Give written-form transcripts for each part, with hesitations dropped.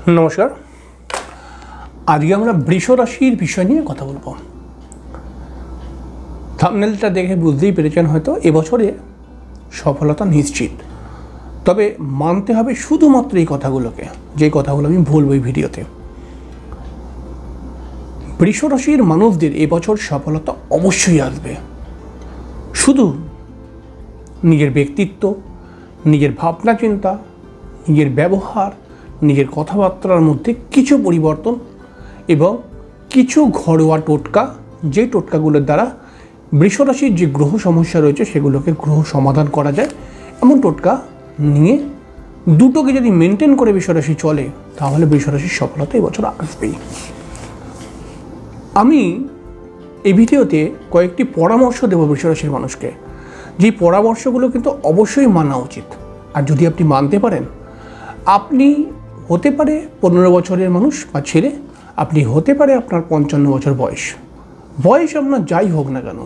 নমস্কার। আজকে আমরা বৃষ রাশির বিষয় নিয়ে কথা বলবো। থাম্বনেলটা দেখে বুঝতেই পেরেছেন হয়তো এবছরে সফলতা নিশ্চিত, তবে মানতে হবে শুধুমাত্র এই কথাগুলোকে, যে কথাগুলো আমি বলবো এই ভিডিওতে। বৃষ রাশির মানুষদের এবছর সফলতা অবশ্যই আসবে। শুধু নিজের ব্যক্তিত্ব, নিজের ভাবনা চিন্তা, নিজের ব্যবহার, নিজের কথাবার্তার মধ্যে কিছু পরিবর্তন এবং কিছু ঘরোয়া টোটকা, যে টোটকাগুলোর দ্বারা বৃষরাশির যে গ্রহ সমস্যা রয়েছে সেগুলোকে গ্রহ সমাধান করা যায়, এমন টোটকা নিয়ে দুটোকে যদি মেনটেন করে বৃষরাশি চলে তাহলে বৃষরাশির সফলতা এবছর আসবেই। আমি এই ভিডিওতে কয়েকটি পরামর্শ দেব বৃষরাশির মানুষকে, যেই পরামর্শগুলো কিন্তু অবশ্যই মানা উচিত। আর যদি আপনি মানতে পারেন, আপনি হতে পারে 15 বছরের মানুষ বা ছেলে, আপনি হতে পারে আপনার 55 বছর বয়স আপনার যাই হোক না কেন,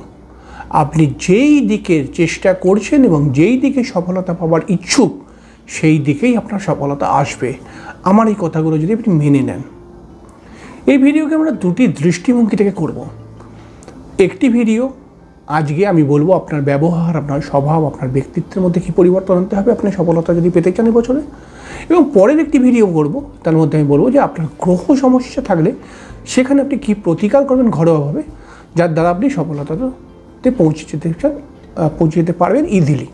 আপনি যেই দিকে চেষ্টা করছেন এবং যেই দিকে সফলতা পাওয়ার ইচ্ছুক সেই দিকেই আপনার সফলতা আসবে। আমার এই কথাগুলো যদি আপনি মেনে নেন। এই ভিডিওকে আমরা দুটি দৃষ্টিভঙ্গি থেকে করব। একটি ভিডিও আজকে আমি বলবো আপনার ব্যবহার, আপনার স্বভাব, আপনার ব্যক্তিত্বের মধ্যে কী পরিবর্তন আনতে হবে আপনি সফলতা যদি পেতে চান এবছরে, এবং পরের একটি ভিডিও করব তার মধ্যে আমি বলবো যে আপনার গ্রহ সমস্যা থাকলে সেখানে আপনি কী প্রতিকার করবেন ঘরোয়াভাবে, যার দ্বারা আপনি সফলতাতে পৌঁছে যেতে পারবেন ইজিলি।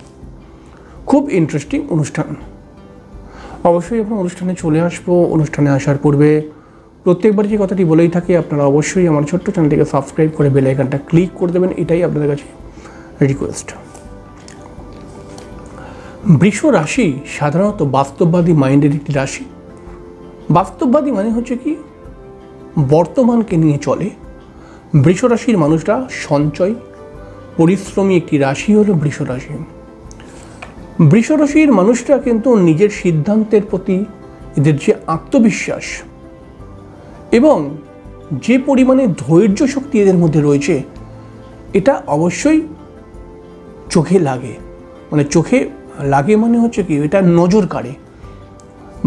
খুব ইন্টারেস্টিং অনুষ্ঠান। অবশ্যই আপনার অনুষ্ঠানে চলে আসবো। অনুষ্ঠানে আসার পূর্বে প্রত্যেকবার যে কথাটি বলেই থাকি, আপনারা অবশ্যই আমার ছোট্ট চ্যানেলটিকে সাবস্ক্রাইব করে বেল আইকনটা ক্লিক করে দেবেন, এটাই আপনাদের কাছে রিকোয়েস্ট। বৃষ রাশি সাধারণত বাস্তববাদী মাইন্ডের একটি রাশি। বাস্তববাদী মানে হচ্ছে কি, বর্তমানকে নিয়ে চলে। বৃষ রাশির মানুষরা সঞ্চয় পরিশ্রমী একটি রাশি হলো বৃষ রাশি। বৃষ রাশির মানুষরা কিন্তু নিজের সিদ্ধান্তের প্রতি এদের যে আত্মবিশ্বাস এবং যে পরিমাণে ধৈর্য শক্তি এদের মধ্যে রয়েছে, এটা অবশ্যই চোখে লাগে। মানে চোখে লাগে মানে হচ্ছে কি, এটা নজর কাড়ে।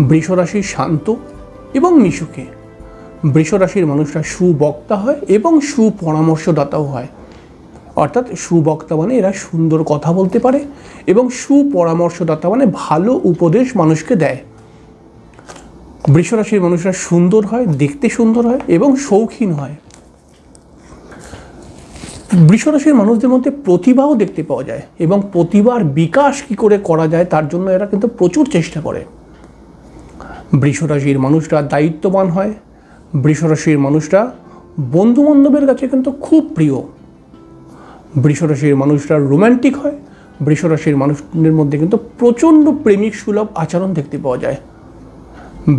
বৃষ রাশি শান্ত এবং মিশুকে। বৃষ রাশির মানুষরা সুবক্তা হয় এবং সুপরামর্শদাতাও হয়। অর্থাৎ সুবক্তা মানে এরা সুন্দর কথা বলতে পারে এবং সুপরামর্শদাতা মানে ভালো উপদেশ মানুষকে দেয়। বৃষ রাশির মানুষরা সুন্দর হয়, দেখতে সুন্দর হয় এবং শৌখিন হয়। বৃষ রাশির মানুষদের মধ্যে প্রতিভাও দেখতে পাওয়া যায় এবং প্রতিভার বিকাশ কী করে করা যায় তার জন্য এরা কিন্তু প্রচুর চেষ্টা করে। বৃষ রাশির মানুষরা দায়িত্ববান হয়। বৃষ রাশির মানুষরা বন্ধুবান্ধবের কাছে কিন্তু খুব প্রিয়। বৃষ রাশির মানুষরা রোম্যান্টিক হয়। বৃষ রাশির মানুষদের মধ্যে কিন্তু প্রচণ্ড প্রেমিক সুলভ আচরণ দেখতে পাওয়া যায়।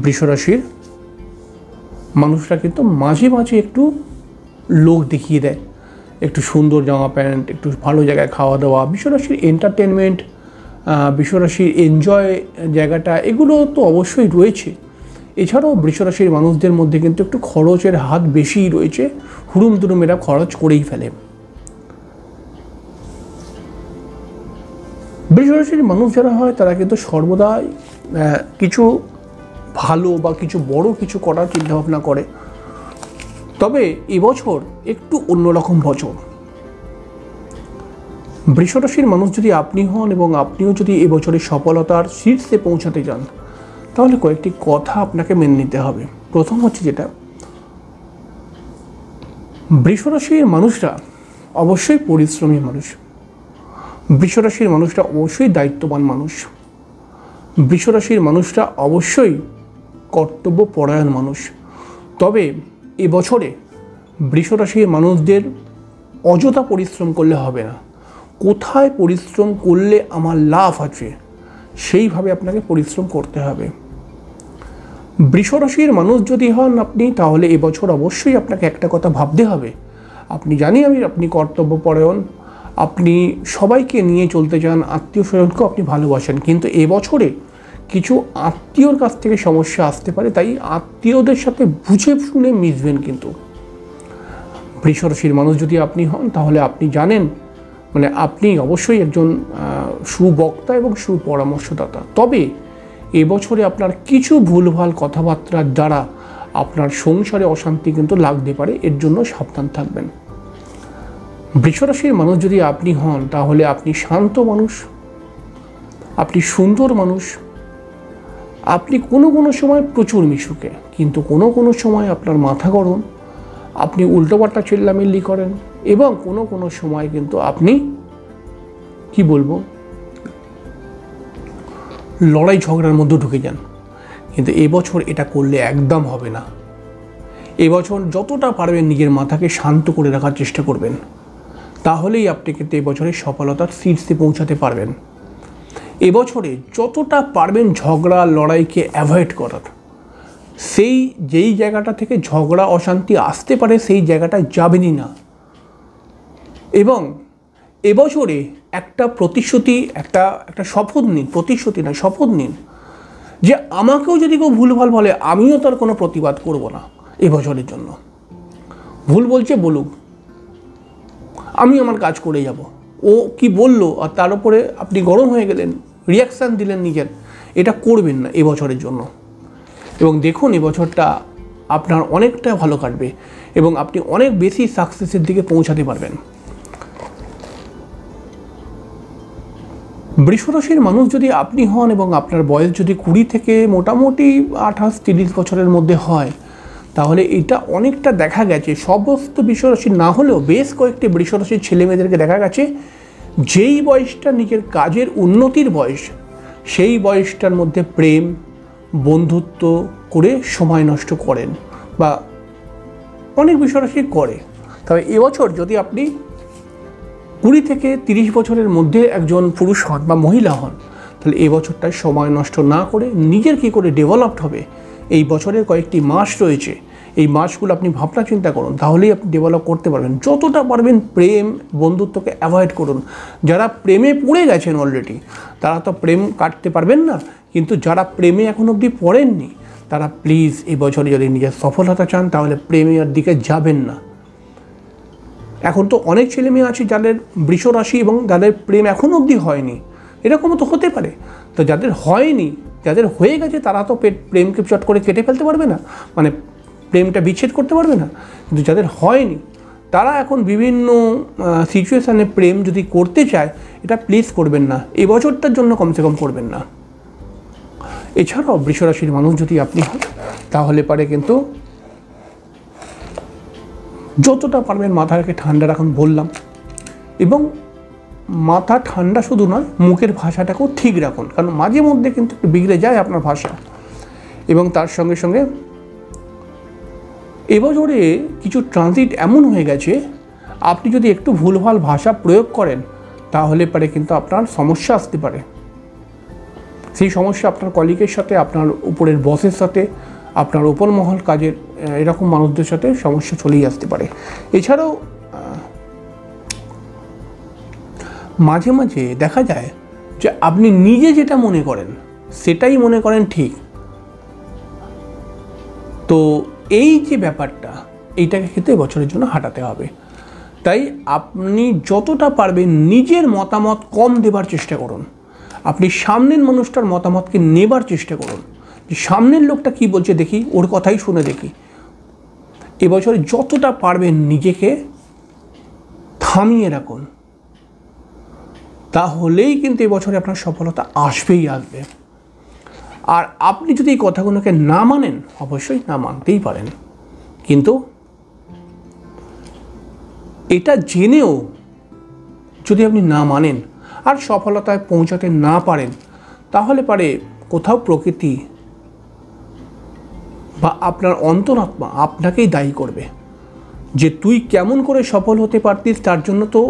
বৃষ রাশির মানুষরা কিন্তু মাঝে মাঝে একটু লোক দেখিয়ে দেয়, একটু সুন্দর জামা প্যান্ট, একটু ভালো জায়গায় খাওয়া দাওয়া, বৃষ রাশির এন্টারটেনমেন্ট, বৃষ রাশির এনজয় জায়গাটা, এগুলো তো অবশ্যই রয়েছে। এছাড়াও বৃষ রাশির মানুষদের মধ্যে কিন্তু একটু খরচের হাত বেশিই রয়েছে। হুড়ুম দুরুম এরা খরচ করেই ফেলে। বৃষ রাশির মানুষ যারা হয় তারা কিন্তু সর্বদাই কিছু ভালো বা কিছু বড় কিছু করার চিন্তাভাবনা করে। তবে এবছর একটু অন্যরকম বছর। বৃষ রাশির মানুষ যদি আপনি হন এবং আপনিও যদি এবছরের সফলতার শীর্ষে পৌঁছাতে চান, তাহলে কয়েকটি কথা আপনাকে মেনে নিতে হবে। প্রথম হচ্ছে যেটা, বৃষ রাশির মানুষরা অবশ্যই পরিশ্রমী মানুষ। বৃষ রাশির মানুষরা অবশ্যই দায়িত্ববান মানুষ। বৃষ রাশির মানুষরা অবশ্যই কর্তব্যপরায়ণ মানুষ। তবে এবছরে বৃষ রাশির মানুষদের অযথা পরিশ্রম করলে হবে না। কোথায় পরিশ্রম করলে আমার লাভ আছে সেইভাবে আপনাকে পরিশ্রম করতে হবে। বৃষ রাশির মানুষ যদি হন আপনি, তাহলে এবছর অবশ্যই আপনাকে একটা কথা ভাবতে হবে। আপনি কর্তব্যপরায়ণ, আপনি সবাইকে নিয়ে চলতে চান, আত্মীয় স্বজনকেও আপনি ভালোবাসেন, কিন্তু এবছরে কিছু আত্মীয়র কাছ থেকে সমস্যা আসতে পারে, তাই আত্মীয়দের সাথে বুঝে শুনে মিশবেন। কিন্তু বৃষ রাশির মানুষ যদি আপনি হন, তাহলে আপনি জানেন, মানে আপনি অবশ্যই একজন সুবক্তা এবং সুপরামর্শদাতা। তবে এবছরে আপনার কিছু ভুলভাল কথাবার্তার দ্বারা আপনার সংসারে অশান্তি কিন্তু লাগতে পারে, এর জন্য সাবধান থাকবেন। বৃষ রাশির মানুষ যদি আপনি হন, তাহলে আপনি শান্ত মানুষ, আপনি সুন্দর মানুষ, আপনি কোনো কোনো সময় প্রচুর মিশুকে, কিন্তু কোনো কোনো সময় আপনার মাথা গরম, আপনি উল্টোপাল্টা চিল্লামিল্লি করেন, এবং কোনো কোনো সময় কিন্তু আপনি কি বলবো লড়াই ঝগড়ার মধ্যে ঢুকে যান। কিন্তু এবছর এটা করলে একদম হবে না। এবছর যতটা পারবেন নিজের মাথাকে শান্ত করে রাখার চেষ্টা করবেন, তাহলেই আপনি কিন্তু এবছরে সফলতার শীর্ষে পৌঁছাতে পারবেন। এবছরে যতটা পারবেন ঝগড়া লড়াইকে অ্যাভয়েড করার, সেই যেই জায়গাটা থেকে ঝগড়া অশান্তি আসতে পারে সেই জায়গাটায় যাবেনই না। এবং এবছরে একটা প্রতিশ্রুতি, একটা শপথ নিন, প্রতিশ্রুতি না শপথ নিন, যে আমাকেও যদি কেউ ভুলভাল বলে আমিও তার কোনো প্রতিবাদ করব না এবছরের জন্য। ভুল বলছে বলুক, আমি আমার কাজ করে যাব। ও কি বললো আর তার উপরে আপনি গরম হয়ে গেলেন, রিয়াকশান দিলেন নিজের, এটা করবেন না এবছরের জন্য। এবং দেখুন এবছরটা আপনার অনেকটা ভালো কাটবে এবং আপনি অনেক বেশি সাকসেসের দিকে পৌঁছাতে পারবেন। বৃষ রাশির মানুষ যদি আপনি হন এবং আপনার বয়স যদি 20 থেকে মোটামুটি 28-30 বছরের মধ্যে হয়, তাহলে এটা অনেকটা দেখা গেছে, সমস্ত বৃষ রাশির না হলেও বেশ কয়েকটি বৃষ রাশির ছেলেমেয়েদেরকে দেখা গেছে যেই বয়সটা নিজের কাজের উন্নতির বয়স, সেই বয়সটার মধ্যে প্রেম বন্ধুত্ব করে সময় নষ্ট করেন, বা অনেক বৃষ রাশি করে। তবে এবছর যদি আপনি 20 থেকে 30 বছরের মধ্যে একজন পুরুষ হন বা মহিলা হন, তাহলে এই বছরটায় সময় নষ্ট না করে নিজের কী করে ডেভেলপড হবে, এই বছরের কয়েকটি মাস রয়েছে, এই মাসগুলো আপনি ভাবনা চিন্তা করুন, তাহলেই আপনি ডেভেলপ করতে পারবেন। যতটা পারবেন প্রেম বন্ধুত্বকে অ্যাভয়েড করুন। যারা প্রেমে পড়ে গেছেন অলরেডি, তারা তো প্রেম কাটতে পারবেন না, কিন্তু যারা প্রেমে এখন অবধি পড়েননি, তারা প্লিজ এই বছরে যদি নিজের সফলতা চান, তাহলে প্রেমের দিকে যাবেন না। এখন তো অনেক ছেলে মেয়ে আছে যাদের বৃষ রাশি এবং যাদের প্রেম এখন অবধি হয়নি, এরকমও তো হতে পারে। তো যাদের হয়নি, যাদের হয়ে গেছে, তারা তো প্রেমকে চট করে কেটে ফেলতে পারবে না, মানে প্রেমটা বিচ্ছেদ করতে পারবে না। কিন্তু যাদের হয়নি, তারা এখন বিভিন্ন সিচুয়েশানে প্রেম যদি করতে চায়, এটা প্লিজ করবেন না, এই বছরটার জন্য কমসে কম করবেন না। এছাড়াও বৃষ রাশির মানুষ যদি আপনি হন, তাহলে পারে কিন্তু যতটা পারবেন মাথাকে ঠান্ডা রাখুন বললাম, এবং মাথা ঠান্ডা শুধু নয়, মুখের ভাষাটাকেও ঠিক রাখুন, কারণ মাঝে মধ্যে কিন্তু একটু বিগড়ে যায় আপনার ভাষা। এবং তার সঙ্গে সঙ্গে এবছরে কিছু ট্রানজিট এমন হয়ে গেছে, আপনি যদি একটু ভুলভাল ভাষা প্রয়োগ করেন, তাহলে পারে কিন্তু আপনার সমস্যা আসতে পারে। সেই সমস্যা আপনার কলিগের সাথে, আপনার উপরের বসের সাথে, আপনার ওপর মহল কাজের এরকম মানুষদের সাথে সমস্যা চলেই আসতে পারে। এছাড়াও মাঝে মাঝে দেখা যায় যে আপনি নিজে যেটা মনে করেন সেটাই মনে করেন ঠিক। তো এই যে ব্যাপারটা, এইটাকে কিন্তু বছরের জন্য হাঁটাতে হবে। তাই আপনি যতটা পারবেন নিজের মতামত কম দেবার চেষ্টা করুন। আপনি সামনের মানুষটার মতামতকে নেবার চেষ্টা করুন, যে সামনের লোকটা কি বলছে দেখি, ওর কথাই শুনে দেখি। এবছরে যতটা পারবেন নিজেকে থামিয়ে রাখুন, তাহলেই কিন্তু এবছরে আপনার সফলতা আসবেই আসবে। আর আপনি যদি এই কথাগুলোকে না মানেন, অবশ্যই না মানতেই পারেন, কিন্তু এটা জেনেও যদি আপনি না মানেন আর সফলতায় পৌঁছাতে না পারেন, তাহলে পারে কোথাও প্রকৃতি বা আপনার অন্তরাত্মা আপনাকেই দায়ী করবে, যে তুই কেমন করে সফল হতে পারতিস, তার জন্য তো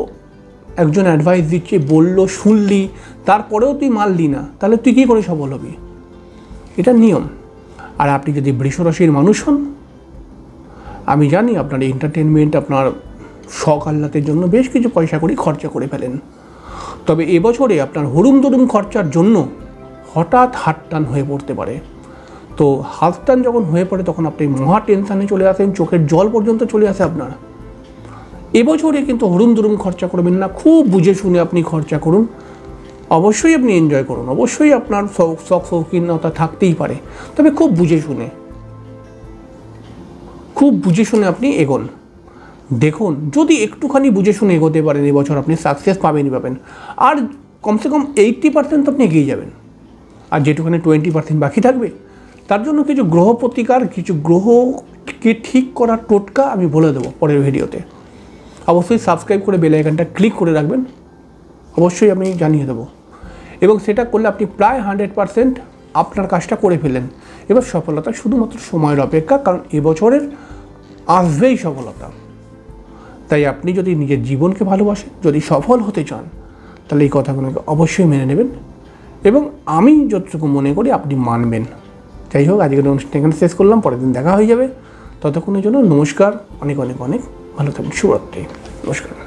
একজন অ্যাডভাইস দিচ্ছে, বললো, শুনলি, তারপরেও তুই মানলি না, তাহলে তুই কী করে সফল হবি? এটা নিয়ম। আর আপনি যদি বৃষ রাশির মানুষ হন, আমি জানি আপনার এন্টারটেনমেন্ট, আপনার শখ আহ্লাদের জন্য বেশ কিছু পয়সা করে খরচা করে ফেলেন, তবে এবছরে আপনার হুড়ুম দুরুম খরচার জন্য হঠাৎ হাতটান হয়ে পড়তে পারে। তো হাতটান যখন হয়ে পড়ে, তখন আপনি মহা টেনশানে চলে আসেন, চোখের জল পর্যন্ত চলে আসে আপনার। এবছরে কিন্তু হুড়ুম দুরুম খরচা করবেন না, খুব বুঝে শুনে আপনি খরচা করুন। অবশ্যই আপনি এনজয় করুন, অবশ্যই আপনার শখ শৌখিনতা থাকতেই পারে, তবে খুব বুঝে শুনে আপনি এগোন। দেখুন, যদি একটুখানি বুঝে শুনে এগোতে পারেন এবছর আপনি সাকসেস পাবেনই পাবেন। আর কমসে কম 80% তো আপনি এগিয়ে যাবেন। আর যেটুখানি 20% বাকি থাকবে তার জন্য কিছু গ্রহ প্রতিকার, কিছু গ্রহকে ঠিক করার টোটকা আমি বলে দেবো পরের ভিডিওতে। অবশ্যই সাবস্ক্রাইব করে বেল আইকনটা ক্লিক করে রাখবেন, অবশ্যই আমি জানিয়ে দেবো। এবং সেটা করলে আপনি প্রায় 100% আপনার কাজটা করে ফেলেন। এবার সফলতা শুধুমাত্র সময়ের অপেক্ষা, কারণ এবছরের আসবেই সফলতা। তাই আপনি যদি নিজের জীবনকে ভালোবাসেন, যদি সফল হতে চান, তাহলে এই কথাগুলোকে অবশ্যই মেনে নেবেন এবং আমি যতটুকু মনে করি আপনি মানবেন। যাই হোক, আজকের অনুষ্ঠান এখানে শেষ করলাম, পরের দিন দেখা হয়ে যাবে। ততক্ষণের জন্য নমস্কার, অনেক অনেক অনেক ভালো থাকবেন। শুভরাত্রি, নমস্কার।